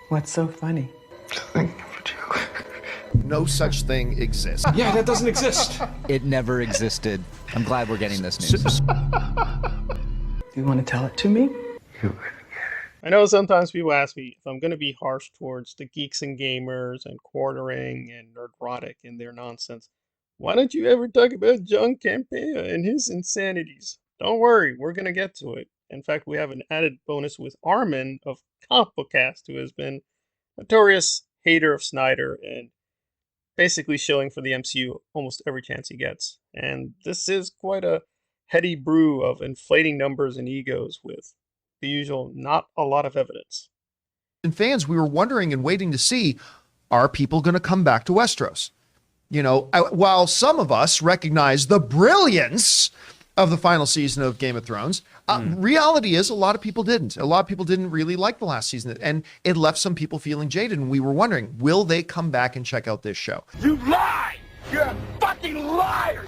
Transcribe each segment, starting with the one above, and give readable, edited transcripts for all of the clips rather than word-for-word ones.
What's so funny? No such thing exists. Yeah, that doesn't exist. It never existed. I'm glad we're getting this news. Do you want to tell it to me? I know sometimes people ask me if I'm going to be harsh towards the geeks and gamers and quartering and nerdrotic and their nonsense. Why don't you ever talk about John Campea and his insanities? Don't worry, we're going to get to it. In fact, we have an added bonus with Armin of Compocast, who has been a notorious hater of Snyder and basically shilling for the MCU almost every chance he gets. And this is quite a heady brew of inflating numbers and egos with the usual not a lot of evidence. And fans, we were wondering and waiting to see, are people going to come back to Westeros? You know, while some of us recognize the brilliance of the final season of Game of Thrones, reality is a lot of people didn't. A lot of people didn't really like the last season, and it left some people feeling jaded, and we were wondering, will they come back and check out this show? You lie! You're a fucking liar!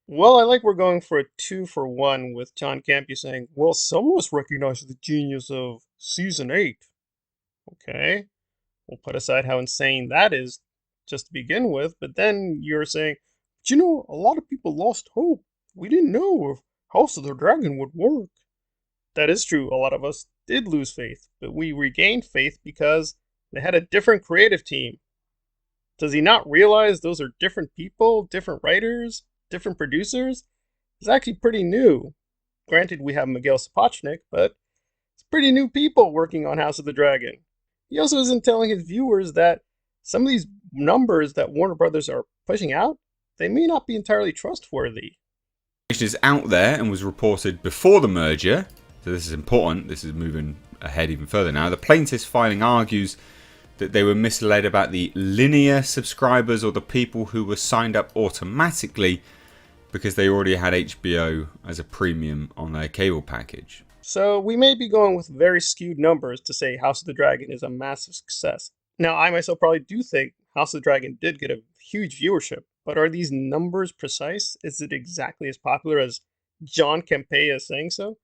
Well, I like we're going for a 2-for-1 with John Campea saying, well, some of us recognize the genius of Season 8. Okay, we'll put aside how insane that is just to begin with, but then you're saying, but you know, a lot of people lost hope. We didn't know if House of the Dragon would work. That is true, a lot of us did lose faith, but we regained faith because they had a different creative team. Does he not realize those are different people, different writers, different producers? It's actually pretty new. Granted, we have Miguel Sapochnik, but it's pretty new people working on House of the Dragon. He also isn't telling his viewers that some of these numbers that Warner Brothers are pushing out, they may not be entirely trustworthy. Is out there and was reported before the merger, so this is important, this is moving ahead even further now. The plaintiff's filing argues that they were misled about the linear subscribers or the people who were signed up automatically because they already had HBO as a premium on their cable package. So we may be going with very skewed numbers to say House of the Dragon is a massive success. Now, I myself probably do think House of the Dragon did get a huge viewership, but are these numbers precise? Is it exactly as popular as John Campea is saying so?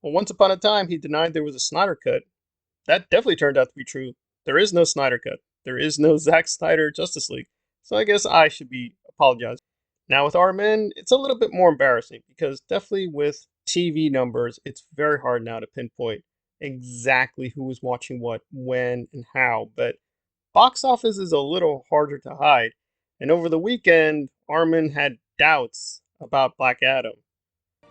Well, once upon a time, he denied there was a Snyder Cut. That definitely turned out to be true. There is no Snyder Cut. There is no Zack Snyder Justice League. So I guess I should be apologizing. Now with Armin, it's a little bit more embarrassing because definitely with TV numbers, it's very hard now to pinpoint exactly who was watching what, when, and how. But box office is a little harder to hide. And over the weekend, Armin had doubts about Black Adam.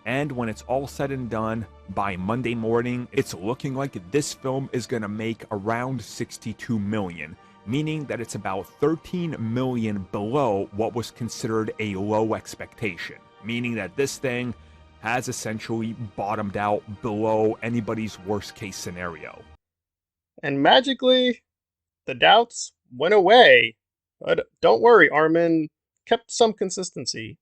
And when it's all said and done, by Monday morning, it's looking like this film is going to make around 62 million, meaning that it's about 13 million below what was considered a low expectation, meaning that this thing has essentially bottomed out below anybody's worst case scenario. And magically, the doubts went away. But don't worry, Armin kept some consistency.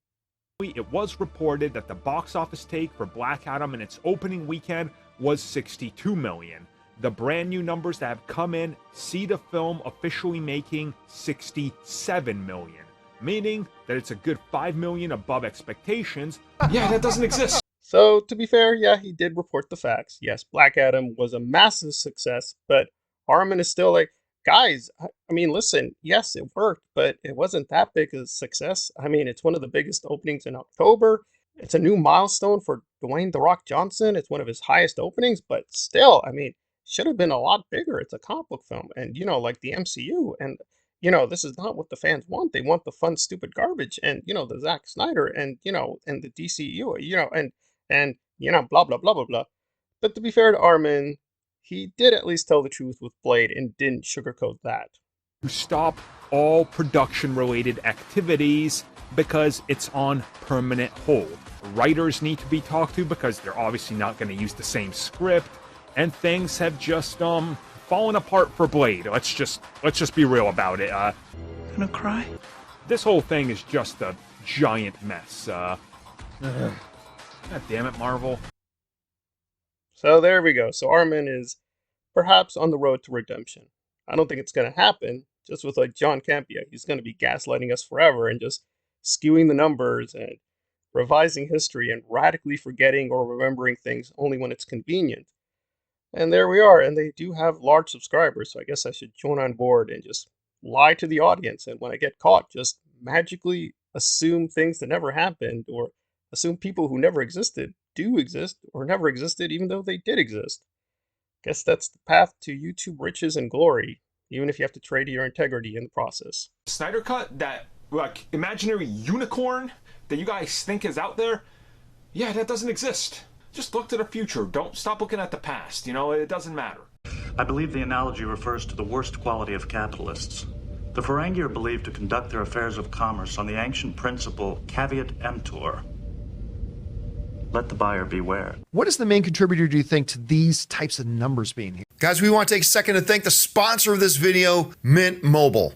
It was reported that the box office take for Black Adam in its opening weekend was 62 million. The brand new numbers that have come in see the film officially making 67 million, meaning that it's a good 5 million above expectations. Yeah, that doesn't exist. So, to be fair, yeah, he did report the facts. Yes, Black Adam was a massive success, but Armin is still like, guys, I mean, listen, yes, it worked, but it wasn't that big a success. I mean, it's one of the biggest openings in October. It's a new milestone for Dwayne "The Rock" Johnson. It's one of his highest openings, but still, I mean, should have been a lot bigger. It's a comic book film, and, you know, like the MCU, and, you know, this is not what the fans want. They want the fun, stupid garbage, and, you know, the Zack Snyder, and, you know, and the DCU, you know, and, you know, blah, blah, blah, blah, blah. But to be fair to Armin, he did at least tell the truth with Blade and didn't sugarcoat that. To stop all production-related activities because it's on permanent hold. Writers need to be talked to because they're obviously not going to use the same script, and things have just fallen apart for Blade. Let's just be real about it. Gonna cry? This whole thing is just a giant mess. God damn it, Marvel. So there we go. So Armin is perhaps on the road to redemption. I don't think it's going to happen. Just with like John Campea, he's going to be gaslighting us forever and just skewing the numbers and revising history and radically forgetting or remembering things only when it's convenient. And there we are. And they do have large subscribers, so I guess I should join on board and just lie to the audience. And when I get caught, just magically assume things that never happened, or assume people who never existed do exist, or never existed even though they did exist. Guess that's the path to YouTube riches and glory, even if you have to trade your integrity in the process. Snyder Cut, that like imaginary unicorn that you guys think is out there, yeah, that doesn't exist. Just look to the future. Don't stop looking at the past. You know, it doesn't matter. I believe the analogy refers to the worst quality of capitalists. The Ferengi are believed to conduct their affairs of commerce on the ancient principle caveat emptor. Let the buyer beware. What is the main contributor, do you think, to these types of numbers being here? Guys, we want to take a second to thank the sponsor of this video, Mint Mobile.